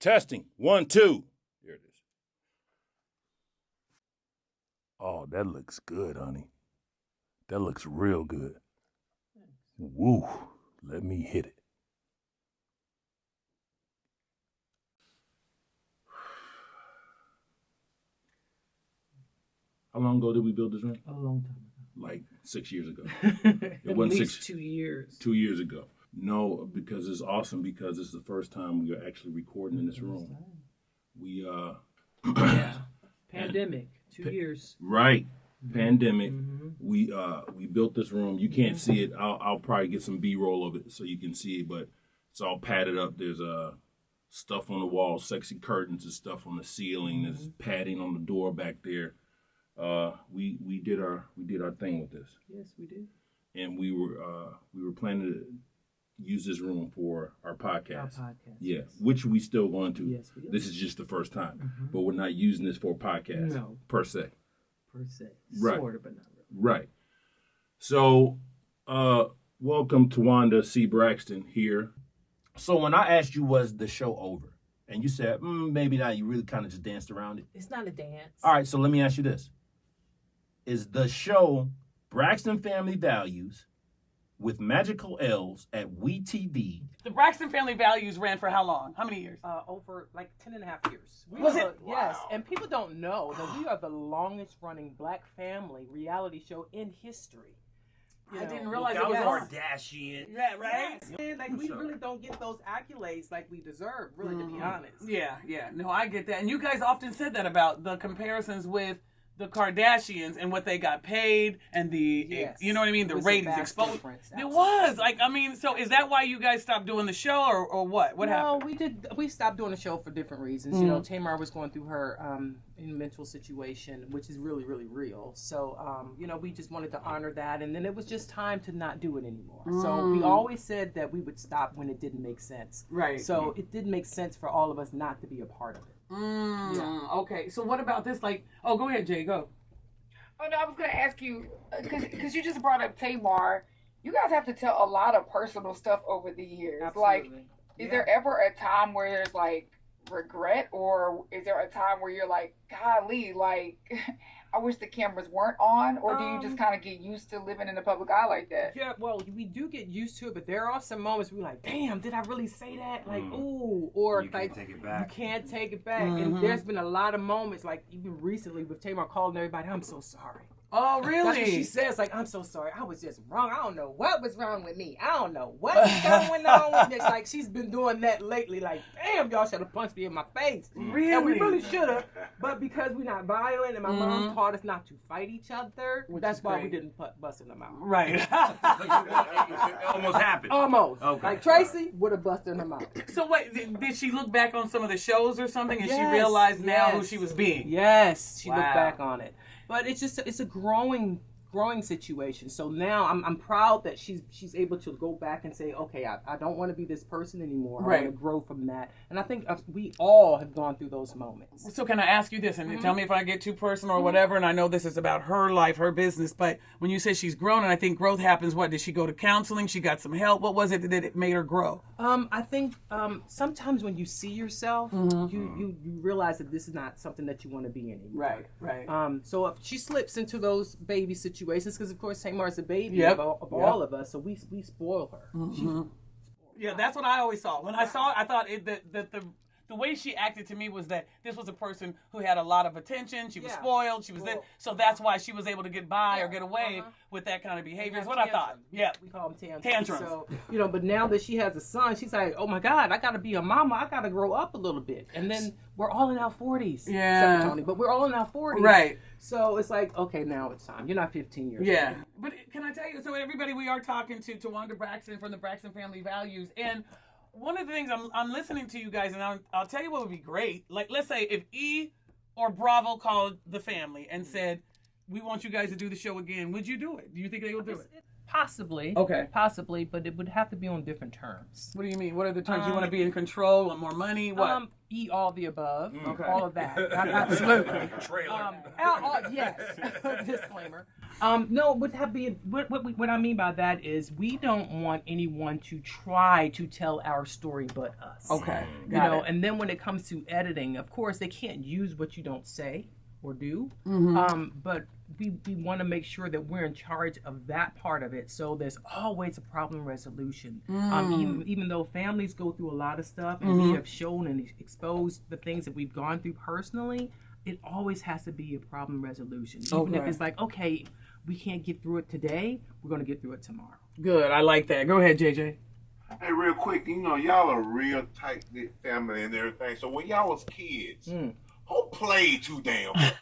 Testing. 1, 2. Here it is. Oh, that looks good, honey. That looks real good. Woo. Let me hit it. How long ago did we build this room? A long time ago. Like 6 years ago. At least 2 years. 2 years ago. No, because it's awesome because it's the first time we are actually recording in this room. We yeah. Pandemic. 2 years. Right. Pandemic. We built this room. You can't see it. I'll probably get some B-roll of it so you can see it, but it's all padded up. There's stuff on the wall, sexy curtains and stuff on the ceiling. There's padding on the door back there. We did our thing with this. Yes, we did. And we were planning to use this room for our podcast. Yeah, which we still going to. Yes, we do. This is just the first time, but we're not using this for a podcast. No. Per se. Right. Sort of, but not really. Right. So, welcome Towanda C. Braxton here. So when I asked you, was the show over? And you said, maybe not. You really kind of just danced around it. It's not a dance. All right, so let me ask you this. Is the show Braxton Family Values with Magical L's at WeTV? The Braxton Family Values ran for how long? How many years? Over like 10.5 years. Was it? Yes, Wow. and people don't know that we are the longest running Black family reality show in history. I didn't realize it That was was on. Kardashian. Yeah, right? And like we really don't get those accolades like we deserve, really, to be honest. Yeah. No, I get that. And you guys often said that about the comparisons with the Kardashians and what they got paid and the, you know what I mean? The ratings exposed. It was. Like, I mean, so is that why you guys stopped doing the show or what? What happened? No, we stopped doing the show for different reasons. You know, Tamar was going through her mental situation, which is really, really real. So, you know, we just wanted to honor that. And then it was just time to not do it anymore. So we always said that we would stop when it didn't make sense. Right. So it didn't make sense for all of us not to be a part of it. Okay, so what about this? Like, oh, go ahead, Jay, go. Oh, no, I was going to ask you, because you just brought up Tamar. You guys have to tell a lot of personal stuff over the years. Absolutely. Like, is there ever a time where there's, like, regret? Or is there a time where you're like, golly, like, I wish the cameras weren't on? Or do you just kind of get used to living in the public eye like that? Yeah, well, we do get used to it, but there are some moments where we're like, damn, did I really say that? Like, ooh. Or You like, can't take it back. You can't take it back. And there's been a lot of moments, like even recently with Tamar calling everybody, I'm so sorry. Oh, That's what she really? says, like, I'm so sorry. I was just wrong. I don't know what was wrong with me. I don't know what was going on with this. Like, she's been doing that lately. Like, damn, y'all should have punched me in my face. Really? And we really should have. But because we're not violent and my mom taught us not to fight each other, that's why we didn't bust in them out. Right. It almost happened. Almost. Okay. Like, Tracy would have busted in her mouth. So wait, did she look back on some of the shows or something and she Yes, realized now who yes. she was being? Yes, she looked Wow. back on it. But it's a growing situation. So now I'm proud that she's able to go back and say, okay, I don't want to be this person anymore. I want to grow from that. And I think we all have gone through those moments. So can I ask you this, and tell me if I get too personal or whatever, and I know this is about her life, her business, but when you say she's grown, and I think growth happens, what, did she go to counseling? She got some help? What was it that it made her grow? I think sometimes when you see yourself, you realize that this is not something that you want to be anymore. Right. So if she slips into those baby situations, because of course Tamar's a baby of all of us, so we spoil her. Yeah, that's what I always saw. When I saw it, I thought the way she acted to me was that this was a person who had a lot of attention. She was spoiled. She was so that's why she was able to get by or get away with that kind of behavior. Is what I thought. Yeah, we call them tantrums. So but now that she has a son, she's like, oh my God, I got to be a mama. I got to grow up a little bit. And then we're all in our 40s. Yeah, except Tony, but we're all in our 40s. Right. So it's like, okay, now it's time. You're not 15 years old. old. But can I tell you? So everybody, we are talking to Towanda Braxton from the Braxton Family Values, and one of the things I'm listening to you guys, and I'll tell you what would be great. Like, let's say if E or Bravo called the family and said, we want you guys to do the show again, would you do it? Do you think they would do it? Possibly. Okay. Possibly, but it would have to be on different terms. What do you mean? What are the terms? You want to be in control, want more money? What? E, all the above, Okay. all of that, absolutely. Trailer. Yes, disclaimer. No, what I mean by that is we don't want anyone to try to tell our story but us. Okay. You know, and then when it comes to editing, of course, they can't use what you don't say or do. But we want to make sure that we're in charge of that part of it. So there's always a problem resolution. Even though families go through a lot of stuff and we have shown and exposed the things that we've gone through personally, it always has to be a problem resolution. Even if it's like, okay, we can't get through it today, we're going to get through it tomorrow. Good. I like that. Go ahead, JJ. Hey, real quick, you know, y'all are real tight-knit family and everything. So when y'all was kids, who played too damn much?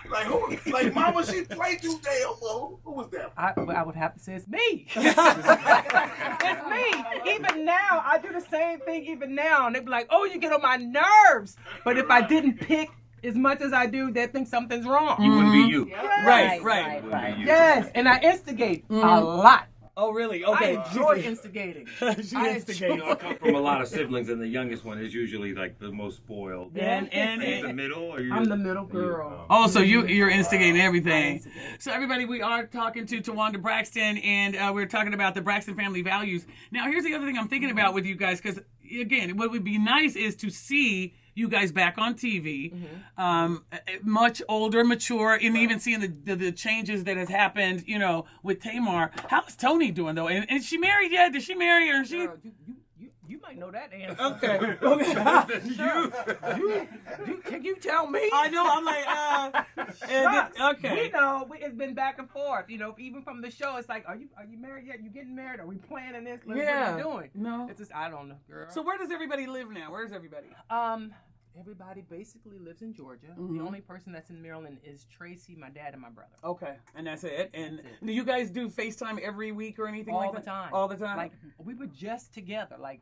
Like mama, she played too damn much. Who was that? I would have to say it's me. It's me. Even now, I do the same thing even now. And they be like, oh, you get on my nerves. But if I didn't pick as much as I do, they think something's wrong. You wouldn't be you. Yes. Right. Yes, and I instigate a lot. Oh, really? Okay. I enjoy instigating. She instigates. I come from a lot of siblings, and the youngest one is usually like the most spoiled. And the middle, or I'm the middle girl. Oh, so you're instigating everything. So everybody, we are talking to Towanda Braxton, and we're talking about the Braxton family values. Now, here's the other thing I'm thinking about with you guys, because again, what would be nice is to see you guys back on TV, much older, mature, and even seeing the changes that has happened, you know, with Tamar. How's Tony doing though? And is she married yet? Did she marry or is she? Girl, you might know that answer. Okay. Can you tell me? I know. I'm like, okay. We know it's been back and forth. You know, even from the show, it's like, are you married yet? You getting married? Are we planning this? What are you doing? No. It's just I don't know, girl. So where does everybody live now? Where's everybody? Everybody basically lives in Georgia. The only person that's in Maryland is Tracy, my dad, and my brother. Okay, and that's it. And do you guys do FaceTime every week or anything like that? Time. All the time. Like we were just together, like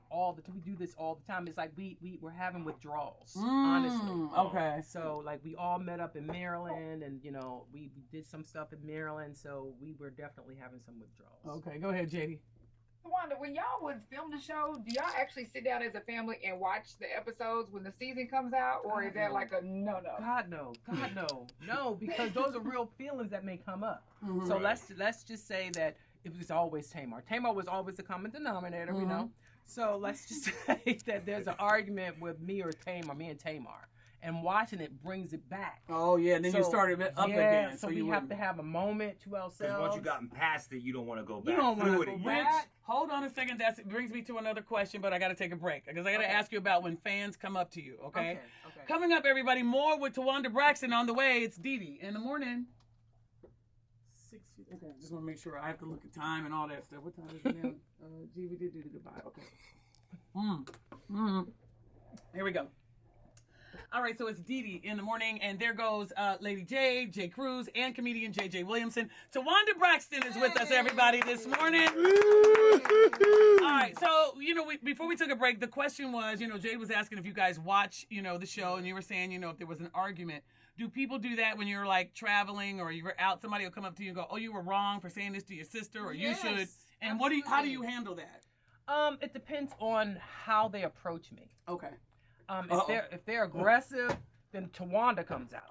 we do this all the time. It's like we're having withdrawals, honestly. Okay. So like we all met up in Maryland, and you know we did some stuff in Maryland. So we were definitely having some withdrawals. Okay, go ahead, JD. Towanda, when y'all would film the show, do y'all actually sit down as a family and watch the episodes when the season comes out, or is that like a no? God no, because those are real feelings that may come up. So let's just say that it was always Tamar. Tamar was always the common denominator, you know. So let's just say that there's an argument with me and Tamar. And watching it brings it back. Oh yeah, and then you started up again. So we have to have a moment to ourselves. Because once you gotten past it, you don't want to go back. You don't want to go Which, back. hold on a second, that brings me to another question, but I got to take a break because I got to ask you about when fans come up to you. Okay. Coming up, everybody, more with Towanda Braxton on the way. It's Dee Dee in the morning. Okay, just want to make sure I have to look at time and all that stuff. What time is it now? Goodbye. Okay. Here we go. All right, so it's Dee Dee in the morning, and there goes Lady J, J. Cruz, and comedian J.J. Williamson. Towanda Braxton is with us, everybody, this morning. All right, so, you know, before we took a break, the question was, you know, Jay was asking if you guys watch, you know, the show, and you were saying, you know, if there was an argument. Do people do that when you're, like, traveling or you're out, somebody will come up to you and go, oh, you were wrong for saying this to your sister, or you should, and how do you handle that? It depends on how they approach me. Okay. If they're aggressive, then Towanda comes out.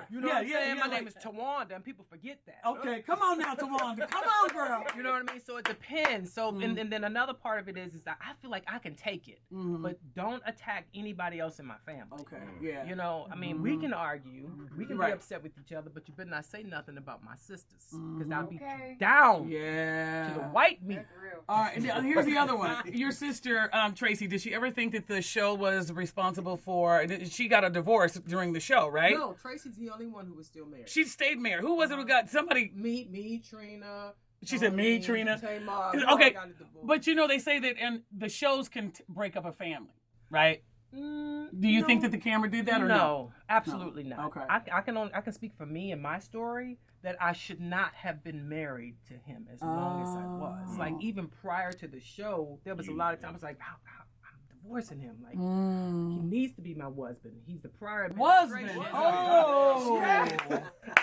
You know what I'm saying? My name is Towanda, and people forget that. Okay, come on now, Towanda. Come on, girl. You know what I mean? So it depends. So and then another part of it is that I feel like I can take it, but don't attack anybody else in my family. Okay, yeah. You know, I mean, we can argue, we can be upset with each other, but you better not say nothing about my sisters, because I'll beat you down to the white meat. All right, and here's the other one. Your sister, Tracy, did she ever think that the show was responsible for? She got a divorce during the show, right? No, Tracy's the only one who was still married. She stayed married. Who was it who got somebody? Me, Trina. She said me, Trina. Tamar, okay, but you know they say that, and the shows can break up a family, right? Do you think that the camera did that or no? No, absolutely not. Okay. I can speak for me and my story that I should not have been married to him as long as I was. Like even prior to the show, there was a lot of times like I'm divorcing him. Like he needs to be my husband. He's the prior husband. Oh,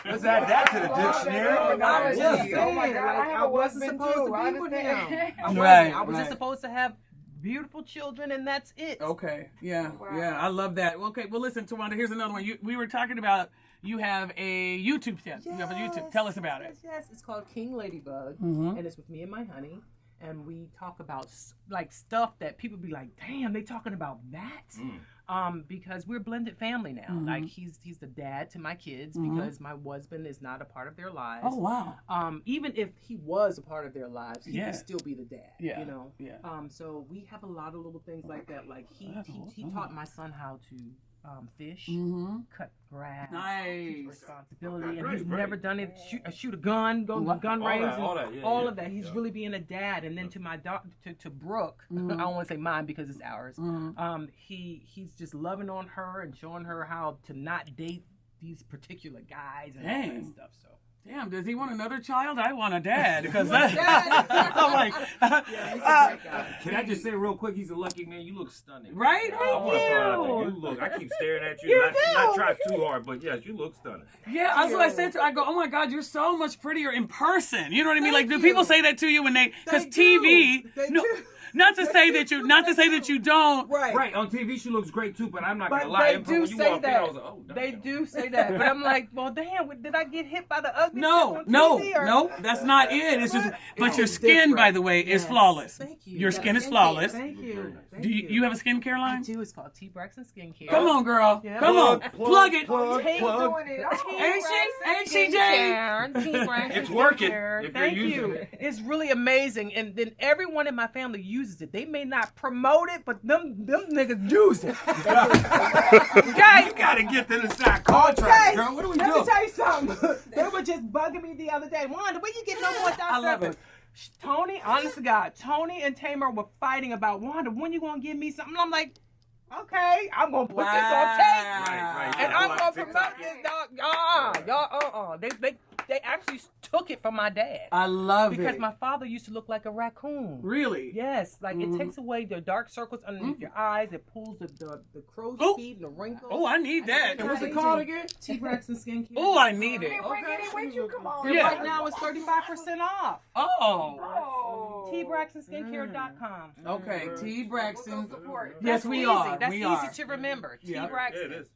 let's add that to the dictionary. I'm just saying, oh my God, I wasn't supposed to be with him. I was just supposed to have beautiful children, and that's it. Okay. Yeah. Wow. Yeah. I love that. Okay. Well, listen, Towanda, here's another one. We were talking about you have a YouTube channel. You have a YouTube. Tell us about it. Yes, it's called KingLadybug, Mhm. and it's with me and my honey. And we talk about like stuff that people be like, damn, they talking about that? Because we're a blended family now. Like he's the dad to my kids because my husband is not a part of their lives. Oh, wow. Even if he was a part of their lives, he Yeah. would still be the dad. Yeah. You know. Yeah. So we have a lot of little things like that. Like he taught my son how to fish, cut grass, Nice. responsibility, and Great, he's great. never done it. Shoot a gun, go to the gun range, all that, yeah, all yeah. of that. He's really being a dad. And then to my daughter, to Brooke, I don't want to say mine because it's ours. He's just loving on her and showing her how to not date these particular guys and all Dang. that stuff. So. Damn, does he want another child? I want a dad. Because I'm like, He's a great guy. Can I just say real quick, he's a lucky man. You look stunning. right? I want to throw out there. You look. I keep staring at you. Not try too hard, but yes, you look stunning. Yeah, that's what I said to her. I go, oh my God, you're so much prettier in person. You know what I mean? Like, do Thank people you. say that to you when because They TV, do. They no, do. not to say that you don't. Right, on TV she looks great too, but I'm not But gonna lie. they In do when you say walked in, I that. was like, oh, damn. They do say that. But I'm like, well, damn, did I get hit by the ugly No, stuff on no, TV, or- no, that's not it. It's just, but It's your just skin, different. by the way, is Yes. flawless. Thank you. Your skin is Thank flawless. You. Thank you. Thank Do you have a skincare I line? do. It's called T. Braxton Skincare. Come on, girl. Yeah. Come on. Plug it. Take Doing it. Ain't she, Jay? It's working Skincare. if you're Thank using you. it. It's really amazing, and then everyone in my family uses it. They may not promote it, but them niggas use it. Okay. You gotta get to the side contract, girl. What do we Let do? me tell you something. They were just bugging me the other day. Wanda, where you get no more I love it. Tony, honest to God, Tony and Tamar were fighting about, Wanda, when you gonna give me something? I'm like, okay, I'm gonna put this on tape. Right. And Yeah, I'm like gonna TikTok. promote this, dog. Y'all, They actually took it from my dad. I love Because it. my father used to look like a raccoon. Really? Yes, like it takes away the dark circles underneath your eyes. It pulls the crow's Oh. feet and the wrinkles. Oh, I need that. And what's it called again? T. Braxton Skincare. Oh, I need it. Bring any with you. Come on. And Yeah. right now it's 35% off. Oh. Oh. TBraxtonSkincare.com. Okay, T. Braxton. Support. Yes, That's we easy. are. That's we easy are. to remember. Yeah. T. Braxton. Yeah, it is.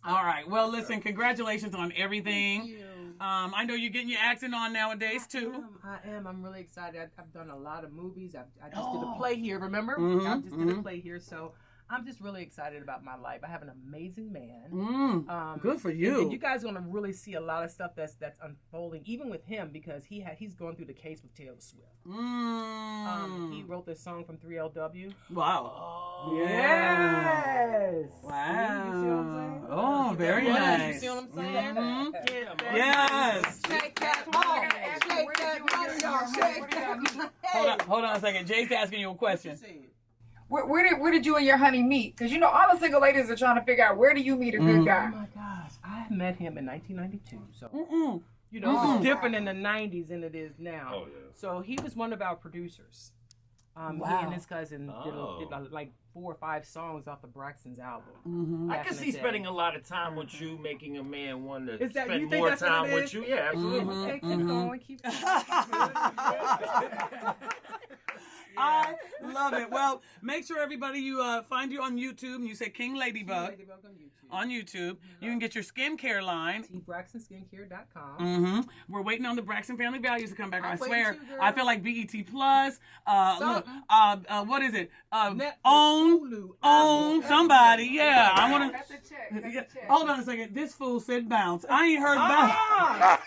All right. Well, listen, congratulations on everything. Thank you. I know you're getting your acting on nowadays, too. I am. I'm really excited. I've done a lot of movies. I just did a play here, remember? I just did a play here. So I'm just really excited about my life. I have an amazing man. Good for And you. you guys are going to really see a lot of stuff that's unfolding, even with him, because he's going through the case with Taylor Swift. He wrote this song from 3LW. Wow. Yes. Wow. See, you see what I'm saying? Oh, very Yes, nice. You see what I'm saying? Mhm. Yeah, man. Yes. Shake that ball. Shake that money, y'all. Shake that. Hold on a second. Jay's asking you a question. Where did you and your honey meet? Because you know all the single ladies are trying to figure out, where do you meet a good Oh guy? my gosh, I met him in 1992. So Mm-mm. you know, it was different in the 90s than it is now. Oh, yeah. So he was one of our producers. He Wow. and his cousin did like 4 or 5 songs off the Braxton's album. I back can in the see day. spending a lot of time with you, making a man want to Is that- you spend think more that's what time it with is? you. Yeah, absolutely. Okay, keep going, keep going. I love it. Well, make sure everybody you find you on YouTube. And you say KingLadybug Ladybug on YouTube. You can get your skincare line. TBraxtonSkincare.com. Mm-hmm. We're waiting on the Braxton Family Values to come back. I I'm swear. waiting too, girl. I feel like BET Plus. Look, Something. what is it? Netflix, Own Hulu, own Apple, somebody. Yeah, I want That's a check. That's a to. check. Hold on a second. This fool said bounce. I ain't heard bounce. Ah,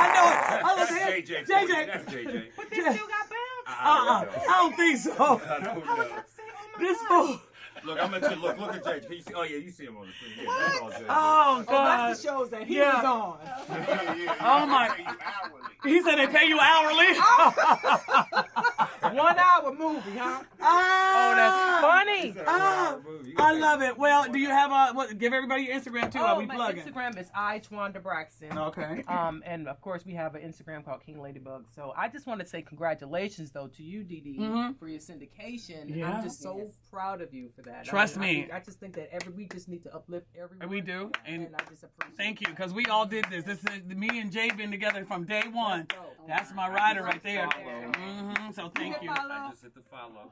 I know it. I was That's here. JJ. JJ. That's JJ. but they still got bounce. I don't think so. I don't know. This fool. Look, I'm gonna look at JJ. Can you see? Oh yeah, you see him on the screen. Yeah, that's all JJ. Oh God. That's the shows that he Yeah. was on. Oh my. He said they pay you hourly. 1 hour movie, huh? Oh, that's funny. I love it. Well, do you have give everybody your Instagram too? Are we my plugging? Instagram is Towanda Braxton. Okay. And of course we have an Instagram called KingLadybug. So I just want to say congratulations though to you, Dee Dee, for your syndication. Yeah. I'm just so proud of you for that. Trust me. I just think that we just need to uplift everyone. We do, and I just appreciate thank you, because we all did this. This is me and Jay been together from day one. That's my rider right there. So thank Thank you. I just hit the follow.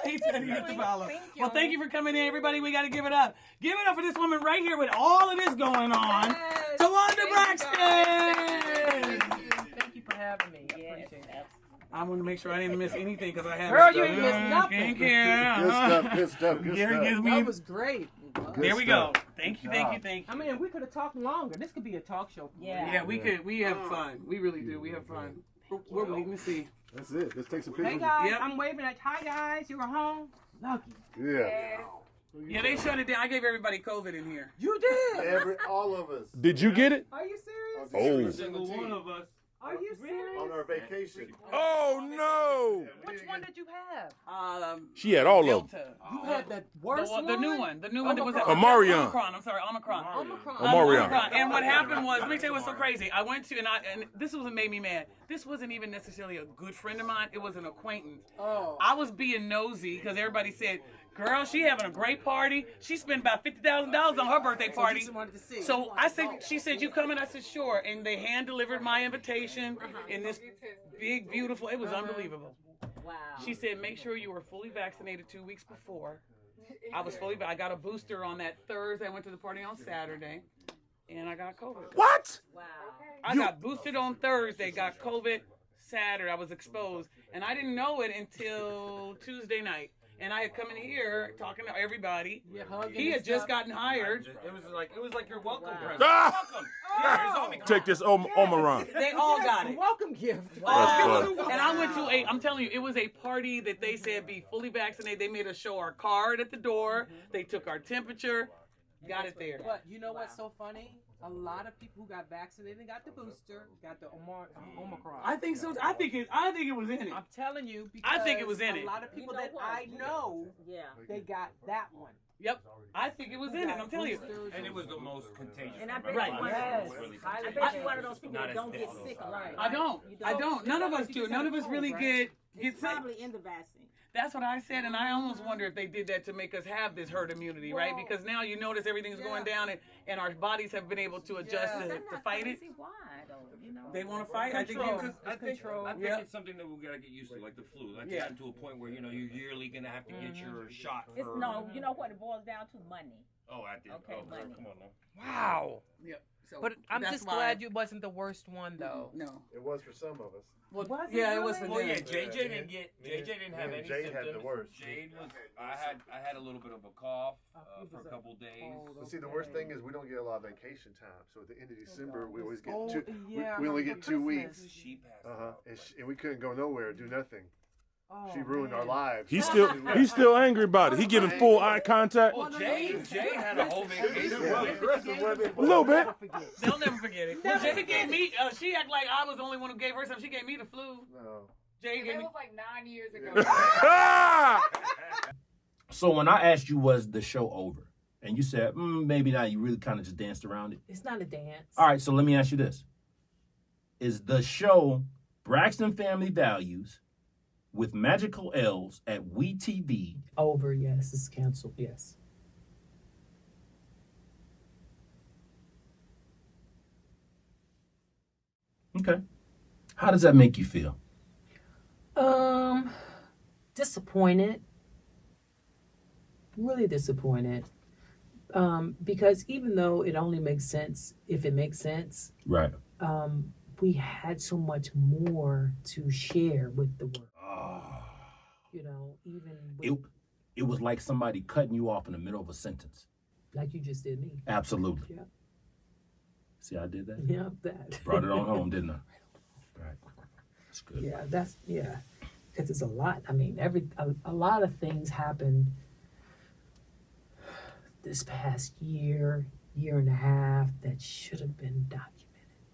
He said he hit the follow. Thank you. Well, thank you for coming in, everybody. We got to give it up. Give it up for this woman right here with all of this going on. Yes. Towanda Braxton. Thank you for having me. I appreciate it. I want to make sure I didn't miss anything because I had. Girl, you ain't missed nothing. Thank you. Good stuff, good stuff, good Gary stuff. gives me. That was great. Good There we go. stuff. Thank you, thank you, thank you. I mean, we could have talked longer. This could be a talk show. Yeah, we could. We have fun. We really do. We have fun. We're waiting to see. That's it. Let's take some pictures. Hey guys, Yep. I'm waving at hi guys. You were home. Lucky. Yeah. Yeah, they shut it down. I gave everybody COVID in here. You did. All of us. Did you get it? Are you serious? Oh. Every single one of us. Are you serious? On our vacation. Oh no! Which one did you have? She had all of them. Delta. You had the worst one. The new one. The new one that was Omarion. Omicron. I'm sorry, Omicron. Omarion. And what happened was, let me tell you what's so crazy. I went to, and this was what made me mad. This wasn't even necessarily a good friend of mine. It was an acquaintance. Oh. I was being nosy because everybody said, girl, she having a great party. She spent about $50,000 on her birthday party. So you just wanted to see. So I said, she said, you coming? I said, sure. And they hand delivered my invitation in this big, beautiful, it was unbelievable. Wow. She said, make sure you were fully vaccinated 2 weeks before. I was fully, I got a booster on that Thursday. I went to the party on Saturday and I got COVID. What? Wow. I got boosted on Thursday, got COVID Saturday. I was exposed and I didn't know it until Tuesday night. And I had come in here talking to everybody. He had just gotten hired. It was like your welcome present. Ah! Welcome. Yeah, here's Omicron. Take this Omarion. They all got it. Welcome gift. And I went to I'm telling you, it was a party that they said be fully vaccinated. They made us show our card at the door. They took our temperature, got it there. But you know what's so funny? A lot of people who got vaccinated got the booster, got the Omicron. I think so. I think it was in it. I'm telling you, because I think it was in it. A lot of people You know that what? I know, Yeah. they got that one. Yep. I think it was in it. I'm telling you. And it was the most contagious. And I one. bet Right. you one Yes. I bet you one of those people Not that as don't get deadly. sick a lot. I don't. I don't. None of us do. None of us really get It's sick. probably in the vaccine. That's what I said, and I almost wonder if they did that to make us have this herd immunity, right? Because now you notice everything's going down, and our bodies have been able to adjust I'm to not fight it. crazy why though, you know. They want to fight. I think Control. because I think Yeah. it's something that we gotta get used to, like the flu. Like Yeah. gotten to a point where you're yearly gonna have to get your shot for. It's no, you know what it boils down to? Money. Oh, I did. Okay, oh, money. come on now. Wow. Yep. So But I'm that's just why- glad you wasn't the worst one, though. No. It was for some of us. Well, Was it yeah, it was really? for Well, them. yeah, JJ didn't get. JJ didn't have Yeah, any Jade had symptoms. the worst. Jade was. I had a little bit of a cough for a couple days. But see, the worst thing is we don't get a lot of vacation time. So at the end of December, we always get Oh, two. yeah, we only for get 2 Christmas. weeks. She passed. And we couldn't go nowhere, do nothing. Oh, She ruined our man. lives. He's still angry about it. He giving full eye contact. Oh, Jay had a whole vacation. A little bit. They'll never forget it. Well, Jay gave me. She acted like I was the only one who gave her something. She gave me the flu. No. Jay It gave me. was like 9 years ago. So when I asked you, was the show over? And you said, maybe not. You really kind of just danced around it. It's not a dance. All right, so let me ask you this. Is the show Braxton Family Values with Magical Elves at WeTV Over, yes. It's canceled, yes. Okay. How does that make you feel? Disappointed. Really disappointed. Because even though it only makes sense if it makes sense, Right. we had so much more to share with the world. You know, even with, It was like somebody cutting you off in the middle of a sentence. like you just did me. Absolutely. Yeah. See, I did that? Yeah, that. Brought it on home, didn't I? Right. That's good. Yeah, because it's a lot. I mean, a lot of things happened this past year and a half that should have been documented,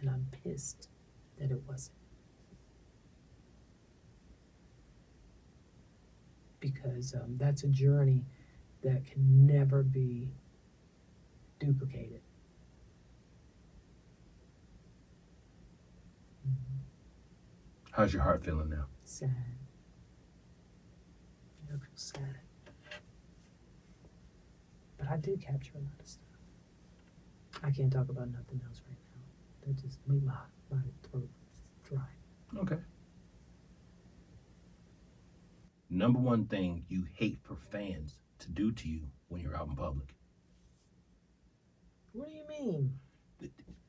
and I'm pissed that it wasn't. Because that's a journey that can never be duplicated. How's your heart feeling now? Sad. I feel sad. But I did capture a lot of stuff. I can't talk about nothing else right now. That just made my throat dry. Okay. Number one thing you hate for fans to do to you when you're out in public. What do you mean?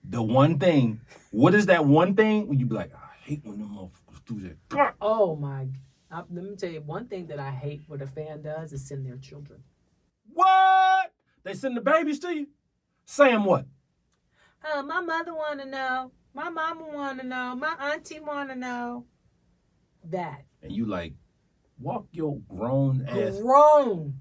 The one thing. What is that one thing when you be like, I hate when them motherfuckers do that. Oh my! Let me tell you one thing that I hate what a fan does is send their children. What? They send the babies to you? Saying what? Oh, my mother want to know. My mama want to know. My auntie want to know. That. And you like, walk your grown ass. Grown.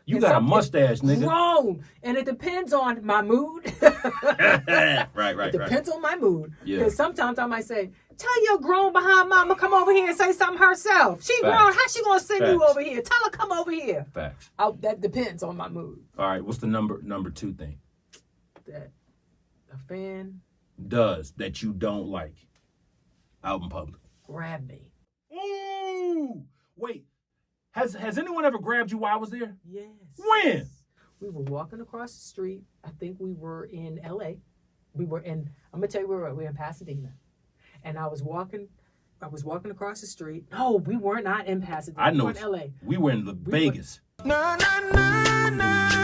You got a mustache, nigga. Grown. And it depends on my mood. right. It depends on my mood. Yeah. Because sometimes I might say, tell your grown behind mama come over here and say something herself. She grown. How she going to send you over here? Tell her come over here. Facts. That depends on my mood. All right. What's the number two thing? That a fan does that you don't like out in public? grab me. Ooh. Wait. Has anyone ever grabbed you while I was there? Yes. When? We were walking across the street. I think we were in LA. I'm going to tell you where we were in Pasadena. And I was walking across the street. No, we were not in Pasadena. I know. We were in LA. We were in Vegas. Na na na na.